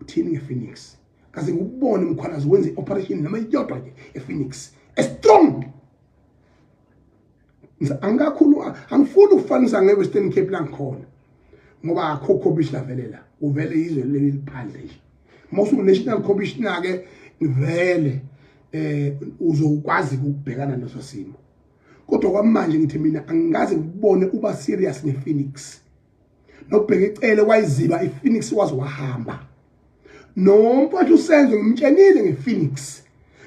uthini ngePhoenix kaze ngubone umkhwanazi wenze operation noma iyodwa nje ePhoenix strong angakhulu angifuni ukufanisa ngeWestern Cape la ngikhona ngoba akho commissioner velela uvele izwe leliphandle nje mosu national commissioner ke vele uzokwazi ukubhekana naso simo kodwa kwamanje ngithi mina angaze ngibone uba serious ngePhoenix nobheka icele wayiziba iPhoenix wazi wahamba nomphathi usenzo ngimtshenile ngePhoenix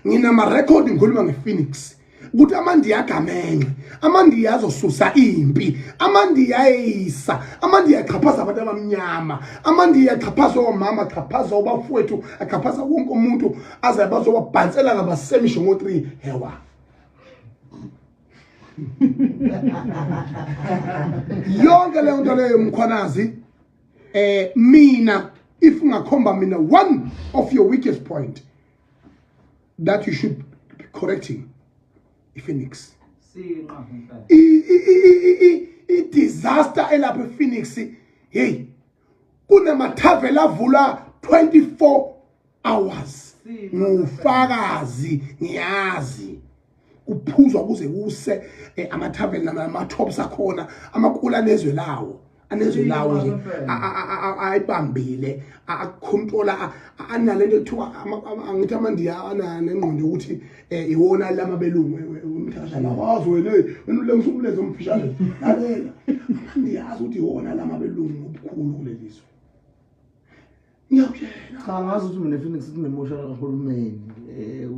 nginama record ngikhuluma ngePhoenix ukuthi amandiya agamenxe amandiya azosusa impi amandiya ayisa amandiya aqhaphaza abantu abamnyama amandiya aqhaphaza omama aqhaphaza obafowethu aqhaphaza wonke umuntu aze bazobabhansela ngabasemisho ngo3 hewa yonke le nto leyo mkhwanazi mina if ungakhomba mina one of your weakest point that you should be correcting iPhoenix i disaster elapha ePhoenix hey kunamathaveni avula 24 hours ngufakazi ngiyazi kuphuzwa kuze kuse amathaveni nama-tops akhona amakula nezwe lawo nje ayibambile akontrola analento ekuthiwa angithi amandiya anengqondo ukuthi iwona lamabelungu umthashana wazi wena wena ngisumbuleze umfishane lalela ndiyazi ukuthi iwona lamabelungu obukhulu kulelizwe ngiyakutshela cha ngazi ukuthi mina Phoenix sinemoshala kahulumeni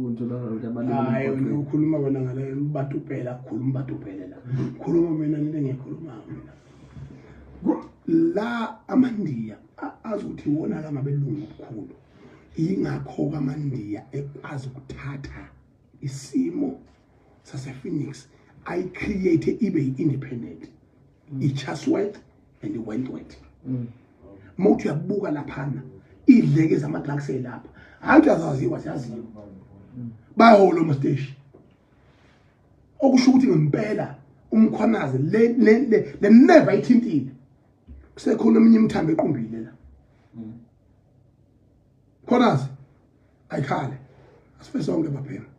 unthola abantu hayi ukhuluma wena ngale batupela khuluma batupela la khuluma mina ngikhuluma mina la amandiya azothi wona lamabelungu obukhulu ingakho kwamandiya ekwazi ukuthatha isimo sasePhoenix I create ibe independent iChasworth and iWentworth mawuthi uyabuka laphana idleke zamadrugs elapha hayi azaziwa siyaziwa bayaholo mstation okusho ukuthi ngempela umkhwanazi le never ithintile kusekhona eminye imthambo equmbile la khonasi ayikhale asife sonke baphela